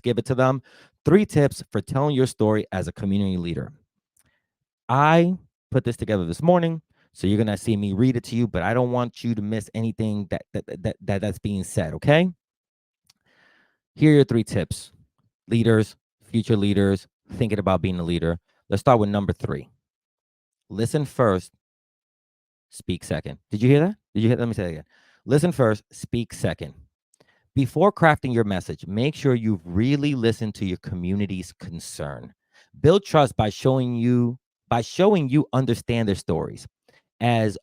give it to them. 3 tips for telling your story as a community leader. I put this together this morning, so you're gonna see me read it to you, but I don't want you to miss anything that's being said. Okay, here are your 3 tips, leaders, future leaders, thinking about being a leader. Let's start with number 3. Listen first, speak second. Did you hear that? Did you hear? Let me say it again. Listen first, speak second. Before crafting your message, make sure you've really listened to your community's concern. Build trust by showing you understand their stories. As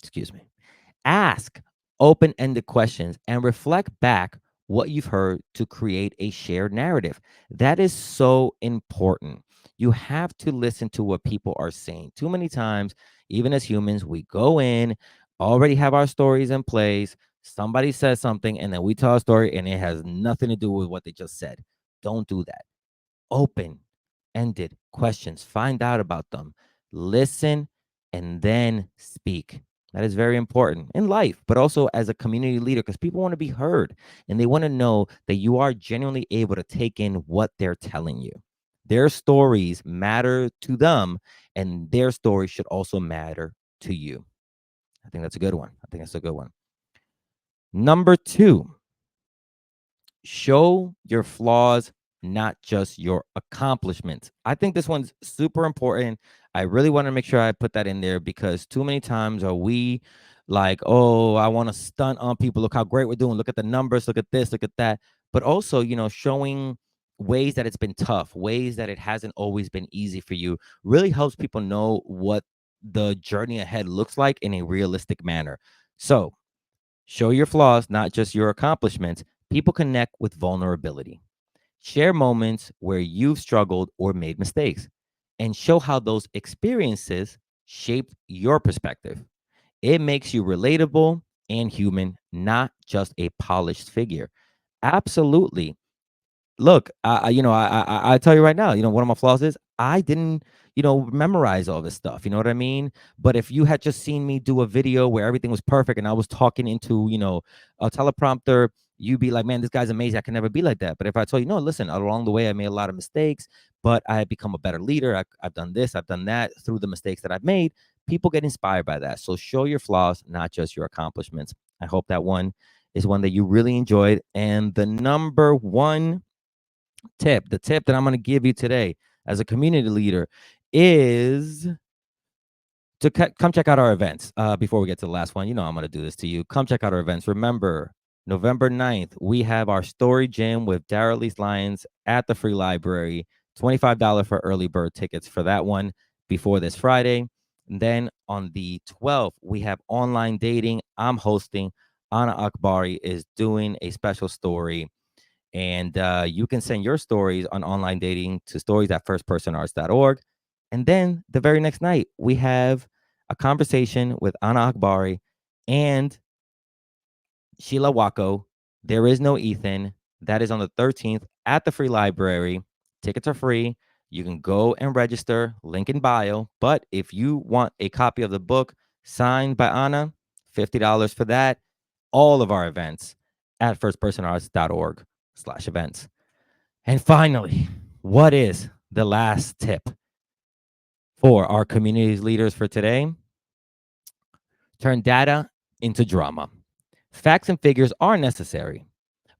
excuse me, ask open-ended questions and reflect back what you've heard to create a shared narrative. That is so important. You have to listen to what people are saying. Too many times, even as humans, we go in, already have our stories in place. Somebody says something, and then we tell a story, and it has nothing to do with what they just said. Don't do that. Open ended questions, find out about them, listen, and then speak. That is very important in life, but also as a community leader, because people want to be heard and they want to know that you are genuinely able to take in what they're telling you. Their stories matter to them, and their story should also matter to you. I think that's a good one. I think that's a good one. Number 2, show your flaws, not just your accomplishments. I think this one's super important. I really want to make sure I put that in there because too many times are we like, oh, I want to stunt on people. Look how great we're doing. Look at the numbers. Look at this. Look at that. But also, showing ways that it's been tough, ways that it hasn't always been easy for you really helps people know what the journey ahead looks like in a realistic manner. So, show your flaws, not just your accomplishments. People connect with vulnerability. Share moments where you've struggled or made mistakes and show how those experiences shaped your perspective. It makes you relatable and human, not just a polished figure. Absolutely. Look, I tell you right now, one of my flaws is I didn't, memorize all this stuff. You know what I mean? But if you had just seen me do a video where everything was perfect and I was talking into, a teleprompter, you'd be like, man, this guy's amazing. I can never be like that. But if I told you, no, listen, along the way, I made a lot of mistakes, but I have become a better leader. I've done this, I've done that through the mistakes that I've made. People get inspired by that. So show your flaws, not just your accomplishments. I hope that one is one that you really enjoyed. And the number 1 tip, the tip that I'm going to give you today as a community leader is to come check out our events. Before we get to the last one, I'm going to do this to you. Come check out our events. Remember, November 9th, we have our story gym with Daryl East Lyons at the Free Library. $25 for early bird tickets for that one before this Friday. And then on the 12th, we have online dating. I'm hosting. Anna Akbari is doing a special story, and you can send your stories on online dating to stories@firstpersonarts.org. And then the very next night, we have a conversation with Anna Akbari and Sheila Wako. There is no Ethan. That is on the 13th at the Free Library. Tickets are free. You can go and register, link in bio. But if you want a copy of the book signed by Anna, $50 for that. All of our events at firstpersonarts.org/events. And finally, what is the last tip for our community leaders for today? Turn data into drama. Facts and figures are necessary,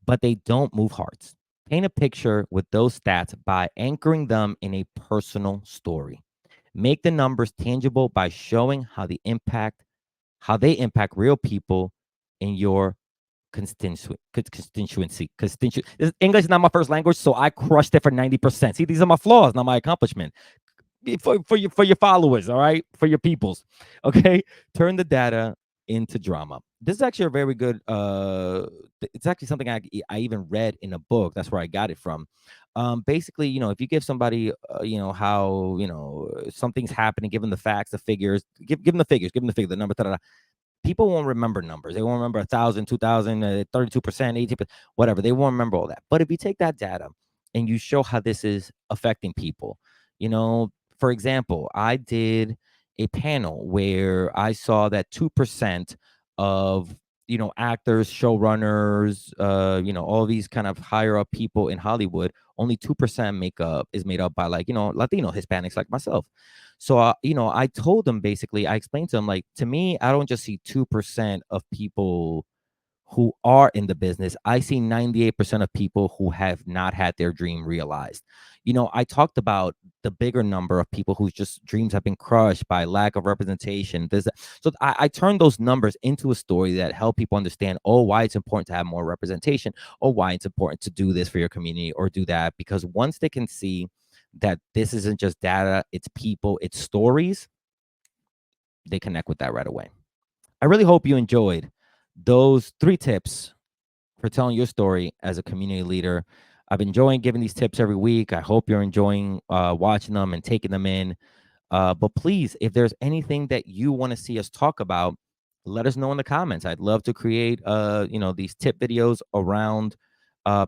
but they don't move hearts. Paint a picture with those stats by anchoring them in a personal story. Make the numbers tangible by showing how they impact real people in your constituency. English is not my first language, so I crushed it for 90%. See, these are my flaws, not my accomplishment. For your followers, all right, for your peoples, okay. Turn the data into drama. This is actually a very good. It's actually something I even read in a book. That's where I got it from. Basically, if you give somebody, how something's happening, give them the facts, the figures, give them the figures, give them the figure, the number, people won't remember numbers. They won't remember 1,000, 2,000, 32%, 80%, whatever. They won't remember all that. But if you take that data and you show how this is affecting people, for example, I did a panel where I saw that 2% of actors, showrunners, all these kind of higher up people in Hollywood, only 2% makeup is made up by, like, Latino Hispanics like myself. So, I told them, basically, I explained to them, like, to me, I don't just see 2% of people who are in the business. I see 98% of people who have not had their dream realized. I talked about the bigger number of people whose just dreams have been crushed by lack of representation. So I turned those numbers into a story that help people understand, oh, why it's important to have more representation, or why it's important to do this for your community or do that. Because once they can see that this isn't just data, it's people, it's stories, they connect with that right away. I really hope you enjoyed those 3 tips for telling your story as a community leader. I've enjoyed giving these tips every week. I hope you're enjoying watching them and taking them in. But please, if there's anything that you want to see us talk about, let us know in the comments. I'd love to create, these tip videos around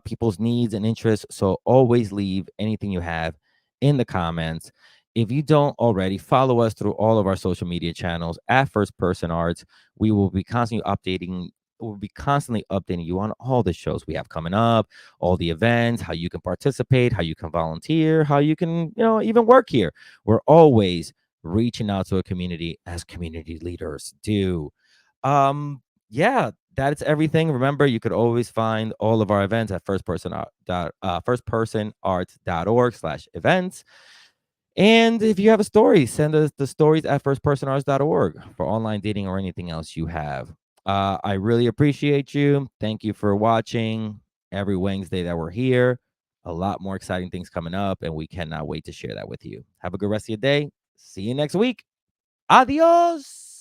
people's needs and interests. So always leave anything you have in the comments. If you don't already, follow us through all of our social media channels at First Person Arts. We will be constantly updating. We'll be constantly updating you on all the shows we have coming up, all the events, how you can participate, how you can volunteer, how you can, even work here. We're always reaching out to a community as community leaders do. Yeah, that's everything. Remember, you could always find all of our events at firstpersonarts.org/events. And if you have a story, send us the stories at firstpersonarts.org for online dating or anything else you have. I really appreciate you. Thank you for watching every Wednesday that we're here. A lot more exciting things coming up, and we cannot wait to share that with you. Have a good rest of your day. See you next week. Adios.